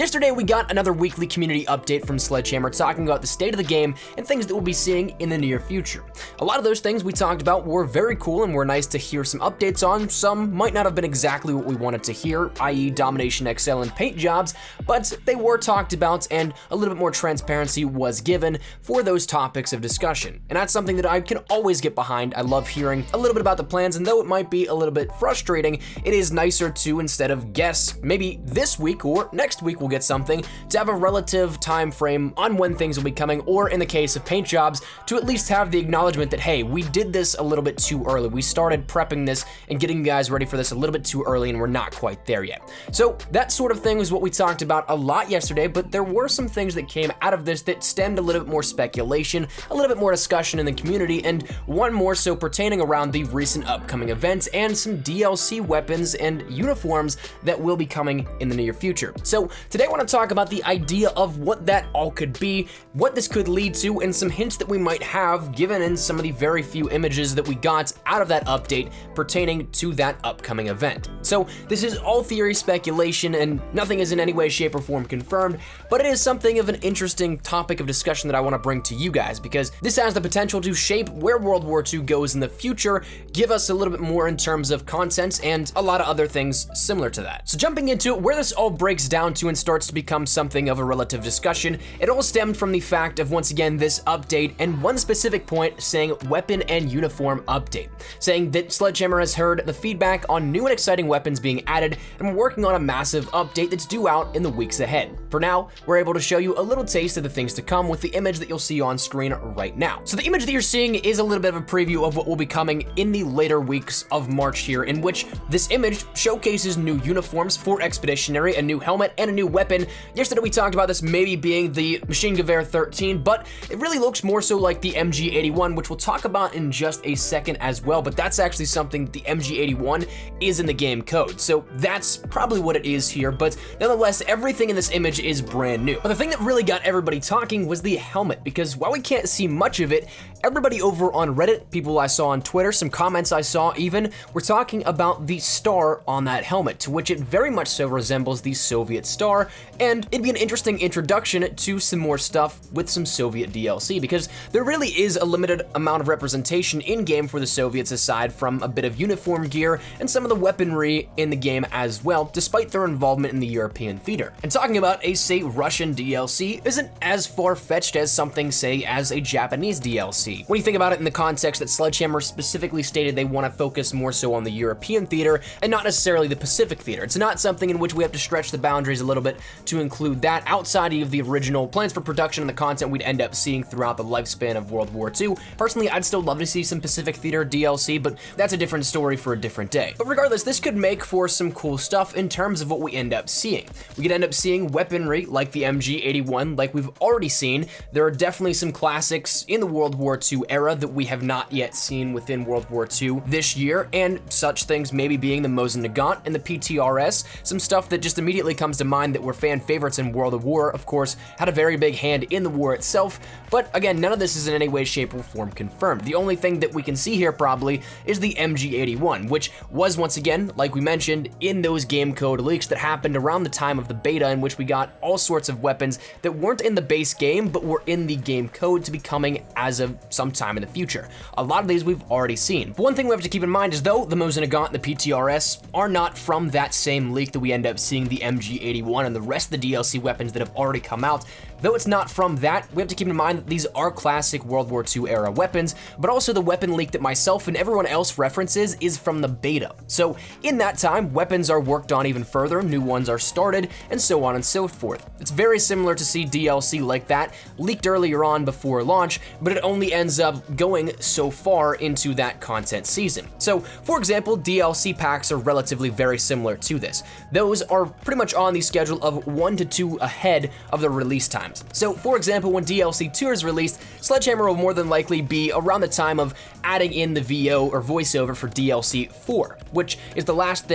yesterday we got another weekly community update from Sledgehammer talking about the state of the game and things that we'll be seeing in the near future. A lot of those things we talked about were very cool and were nice to hear some updates on. Some might not have been exactly what we wanted to hear, i.e. Domination XL and paint jobs, but they were talked about and a little bit more transparency was given for those topics of discussion. And that's something that I can always get behind. I love hearing a little bit about the plans, and though it might be a little bit frustrating, it is nicer to, instead of guess, maybe this week or next week we'll get something, to have a relative time frame on when things will be coming, or in the case of paint jobs, to at least have the acknowledgement that, hey, we did this a little bit too early. We started prepping this and getting you guys ready for this a little bit too early, and we're not quite there yet. So that sort of thing was what we talked about a lot yesterday, but there were some things that came out of this that stemmed a little bit more speculation, a little bit more discussion in the community, and one more so pertaining around the recent upcoming events and some DLC weapons and uniforms that will be coming in the near future. So today I want to talk about the idea of what that all could be, what this could lead to, and some hints that we might have given in some of the very few images that we got out of that update pertaining to that upcoming event. So this is all theory, speculation, and nothing is in any way, shape, or form confirmed, but it is something of an interesting topic of discussion that I want to bring to you guys, because this has the potential to shape where World War II goes in the future, give us a little bit more in terms of content, and a lot of other things similar to that. So jumping into it, where this all breaks down to and starts to become something of a relative discussion, it all stemmed from the fact of, once again, this update and one specific point saying weapon and uniform update, saying that Sledgehammer has heard the feedback on new and exciting weapons being added, and we're working on a massive update that's due out in the weeks ahead. For now, we're able to show you a little taste of the things to come with the image that you'll see on screen right now. So the image that you're seeing is a little bit of a preview of what will be coming in the later weeks of March here, in which this image showcases new uniforms for Expeditionary, a new helmet, and a new weapon. Yesterday we talked about this maybe being the Machine Gewehr 13, but it really looks more so like the MG81, which we'll talk about in just a second as well, but that's actually something the MG81 is in the game code. So that's probably what it is here, but nonetheless, everything in this image is brand new. But the thing that really got everybody talking was the helmet, because while we can't see much of it, everybody over on Reddit, people I saw on Twitter, some comments I saw even, were talking about the star on that helmet, to which it very much so resembles the Soviet star, and it'd be an interesting introduction to some more stuff with some Soviet DLC, because there really is a limited amount of representation in-game for the Soviets aside from a bit of uniform gear and some of the weaponry in the game as well, despite their involvement in the European theater. And talking about a, say, Russian DLC isn't as far-fetched as something, say, as a Japanese DLC. When you think about it in the context that Sledgehammer specifically stated they want to focus more so on the European theater and not necessarily the Pacific theater. It's not something in which we have to stretch the boundaries a little bit to include that outside of the original plans for production and the content we'd end up seeing throughout the lifespan of World War II. Personally, I'd still love to see some Pacific theater DLC, but that's a different story for a different day. But regardless, this could make for some cool stuff in terms of what we end up seeing. We could end up seeing weaponry like the MG81 like we've already seen. There are definitely some classics in the World War II era that we have not yet seen within World War II this year, and such things maybe being the Mosin Nagant and the PTRS, some stuff that just immediately comes to mind that were fan favorites in World of War, of course, had a very big hand in the war itself, but again, none of this is in any way, shape, or form confirmed. The only thing that we can see here probably is the MG81, which was, once again, like we mentioned, in those game code leaks that happened around the time of the beta, in which we got all sorts of weapons that weren't in the base game, but were in the game code to be coming as of some time in the future. A lot of these we've already seen. But one thing we have to keep in mind is, though the Mosin Nagant and the PTRS are not from that same leak that we end up seeing the MG81 and the rest of the DLC weapons that have already come out, though it's not from that, we have to keep in mind that these are classic World War II era weapons, but also the weapon leak that myself and everyone else references is from the beta. So in that time, weapons are worked on even further, new ones are started, and so on and so forth. It's very similar to see DLC like that leaked earlier on before launch, but it only ends up going so far into that content season. So for example, DLC packs are relatively very similar to this. Those are pretty much on the schedule of 1 to 2 ahead of the release times. So for example, when DLC 2 is released, Sledgehammer will more than likely be around the time of adding in the VO or voiceover for DLC 4, which is the last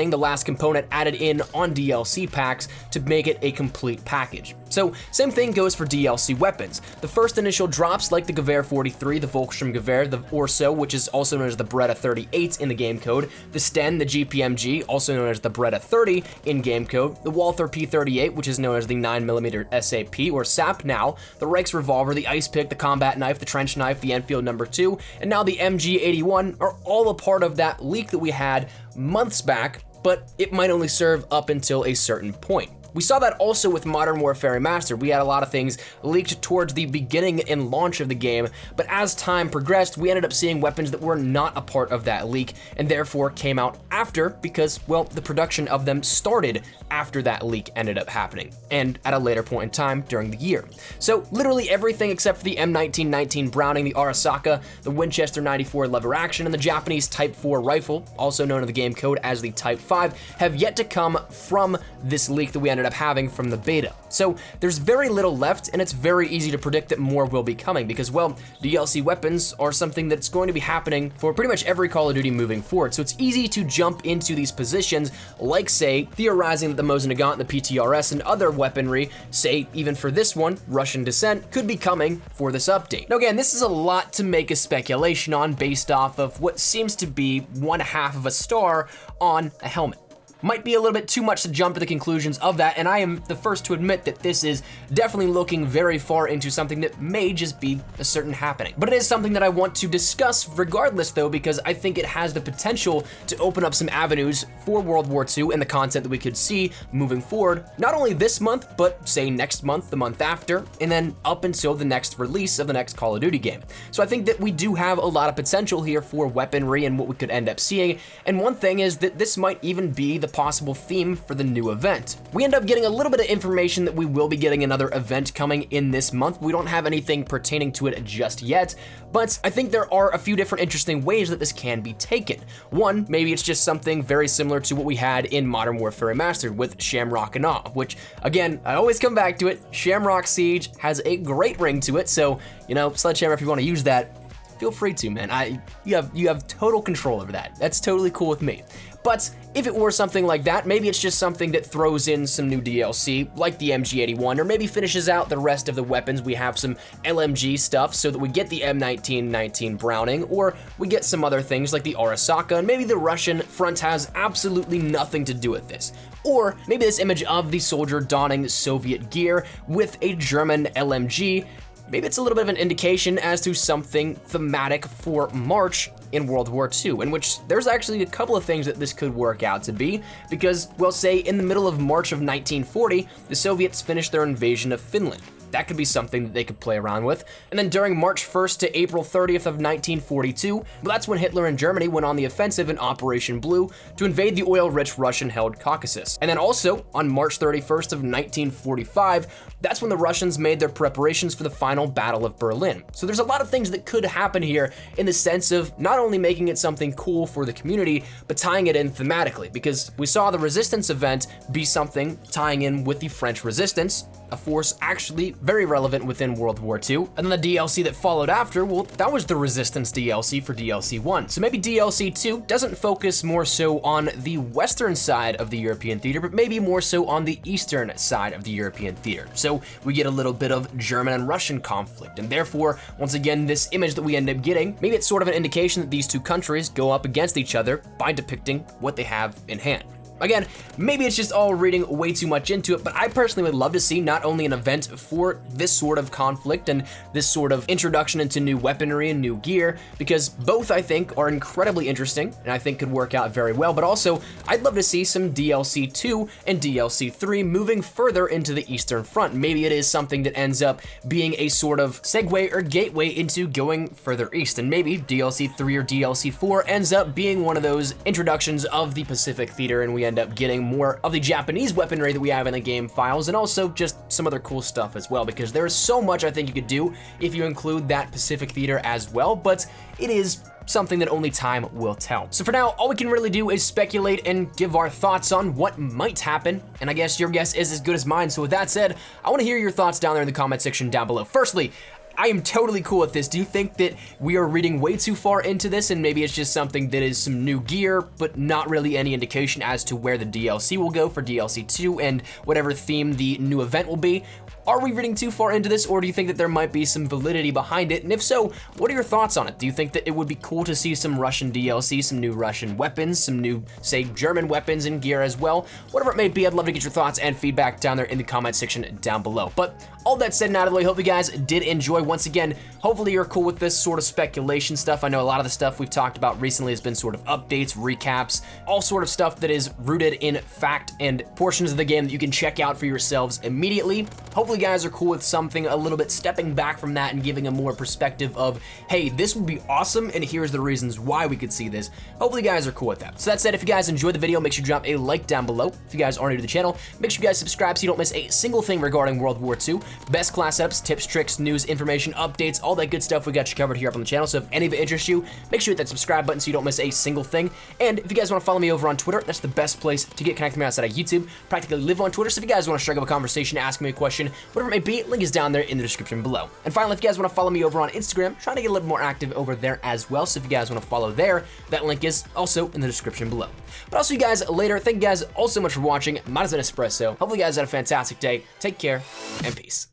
component added in on DLC packs to make it a complete package. So same thing goes for DLC weapons. The first initial drops, like the Gewehr 43, the Volkssturm Gewehr, the Orso, which is also known as the Beretta 38 in the game code, the Sten, the GPMG, also known as the Beretta 30 in game code, the Walther P38, which is known as the 9mm SAP or SAP now, the Reichs Revolver, the Ice Pick, the Combat Knife, the Trench Knife, the Enfield No. 2, and now the MG81 are all a part of that leak that we had months back, but it might only serve up until a certain point. We saw that also with Modern Warfare Remastered. We had a lot of things leaked towards the beginning and launch of the game, but as time progressed, we ended up seeing weapons that were not a part of that leak and therefore came out after because, well, the production of them started after that leak ended up happening and at a later point in time during the year. So literally everything except for the M1919 Browning, the Arasaka, the Winchester 94 lever action, and the Japanese Type 4 rifle, also known in the game code as the Type 5, have yet to come from this leak that we ended up having from the beta. So there's very little left, and it's very easy to predict that more will be coming because, well, DLC weapons are something that's going to be happening for pretty much every Call of Duty moving forward. So it's easy to jump into these positions, like, say, theorizing that the Mosin Nagant, the PTRS, and other weaponry, say, even for this one, Russian Descent, could be coming for this update. Now again, this is a lot to make a speculation on based off of what seems to be 1/2 of a star on a helmet. Might be a little bit too much to jump to the conclusions of that, and I am the first to admit that this is definitely looking very far into something that may just be a certain happening. But it is something that I want to discuss regardless though, because I think it has the potential to open up some avenues for World War II and the content that we could see moving forward, not only this month, but say next month, the month after, and then up until the next release of the next Call of Duty game. So I think that we do have a lot of potential here for weaponry and what we could end up seeing, and one thing is that this might even be the possible theme for the new event. We end up getting a little bit of information that we will be getting another event coming in this month. We don't have anything pertaining to it just yet, but I think there are a few different interesting ways that this can be taken. One, maybe it's just something very similar to what we had in Modern Warfare Remastered with Shamrock and Awe, which again, I always come back to it. Shamrock Siege has a great ring to it, so, you know, Sledgehammer, if you want to use that, feel free to, man. You have total control over that. That's totally cool with me. But if it were something like that, maybe it's just something that throws in some new DLC, like the MG81, or maybe finishes out the rest of the weapons. We have some LMG stuff so that we get the M1919 Browning, or we get some other things like the Arasaka, and maybe the Russian front has absolutely nothing to do with this. Or maybe this image of the soldier donning Soviet gear with a German LMG, maybe it's a little bit of an indication as to something thematic for March in World War II, in which there's actually a couple of things that this could work out to be, because, well, say in the middle of March of 1940, the Soviets finished their invasion of Finland. That could be something that they could play around with. And then during March 1st to April 30th of 1942, well, that's when Hitler and Germany went on the offensive in Operation Blue to invade the oil-rich Russian-held Caucasus. And then also, on March 31st of 1945, that's when the Russians made their preparations for the final Battle of Berlin. So there's a lot of things that could happen here in the sense of not only making it something cool for the community, but tying it in thematically, because we saw the Resistance event be something tying in with the French Resistance, a force actually very relevant within World War II. And then the DLC that followed after, well, that was the Resistance DLC for DLC 1. So maybe DLC 2 doesn't focus more so on the western side of the European theater, but maybe more so on the eastern side of the European theater. So we get a little bit of German and Russian conflict, and therefore, once again, this image that we end up getting, maybe it's sort of an indication that these two countries go up against each other by depicting what they have in hand. Again, maybe it's just all reading way too much into it, but I personally would love to see not only an event for this sort of conflict and this sort of introduction into new weaponry and new gear, because both I think are incredibly interesting and I think could work out very well, but also I'd love to see some DLC 2 and DLC 3 moving further into the Eastern Front. Maybe it is something that ends up being a sort of segue or gateway into going further east, and maybe DLC 3 or DLC 4 ends up being one of those introductions of the Pacific Theater, and we end up getting more of the Japanese weaponry that we have in the game files, and also just some other cool stuff as well, because there is so much I think you could do if you include that Pacific Theater as well, but it is something that only time will tell. So for now, all we can really do is speculate and give our thoughts on what might happen, and I guess your guess is as good as mine. So with that said, I want to hear your thoughts down there in the comment section down below. Firstly, I am totally cool with this. Do you think that we are reading way too far into this and maybe it's just something that is some new gear, but not really any indication as to where the DLC will go for DLC 2 and whatever theme the new event will be? Are we reading too far into this, or do you think that there might be some validity behind it? And if so, what are your thoughts on it? Do you think that it would be cool to see some Russian DLC, some new Russian weapons, some new, say, German weapons and gear as well? Whatever it may be, I'd love to get your thoughts and feedback down there in the comment section down below. But all that said and out of the way, hope you guys did enjoy. Once again, hopefully you're cool with this sort of speculation stuff. I know a lot of the stuff we've talked about recently has been sort of updates, recaps, all sort of stuff that is rooted in fact and portions of the game that you can check out for yourselves immediately. Hopefully you guys are cool with something a little bit stepping back from that and giving a more perspective of, hey, this would be awesome and here's the reasons why we could see this. Hopefully you guys are cool with that. So that said, if you guys enjoyed the video, make sure you drop a like down below. If you guys are new to the channel, make sure you guys subscribe so you don't miss a single thing regarding World War II. Best class setups, tips, tricks, news, information, updates, all that good stuff we got you covered here up on the channel. So if any of it interests you, make sure you hit that subscribe button so you don't miss a single thing. And if you guys want to follow me over on Twitter, that's the best place to get connected with me outside of YouTube. Practically live on Twitter, so if you guys want to strike up a conversation, ask me a question, whatever it may be, link is down there in the description below. And finally, if you guys want to follow me over on Instagram, trying to get a little more active over there as well. So if you guys want to follow there, that link is also in the description below. But I'll see you guys later. Thank you guys all so much for watching. Mine is an espresso. Hopefully you guys had a fantastic day. Take care and peace.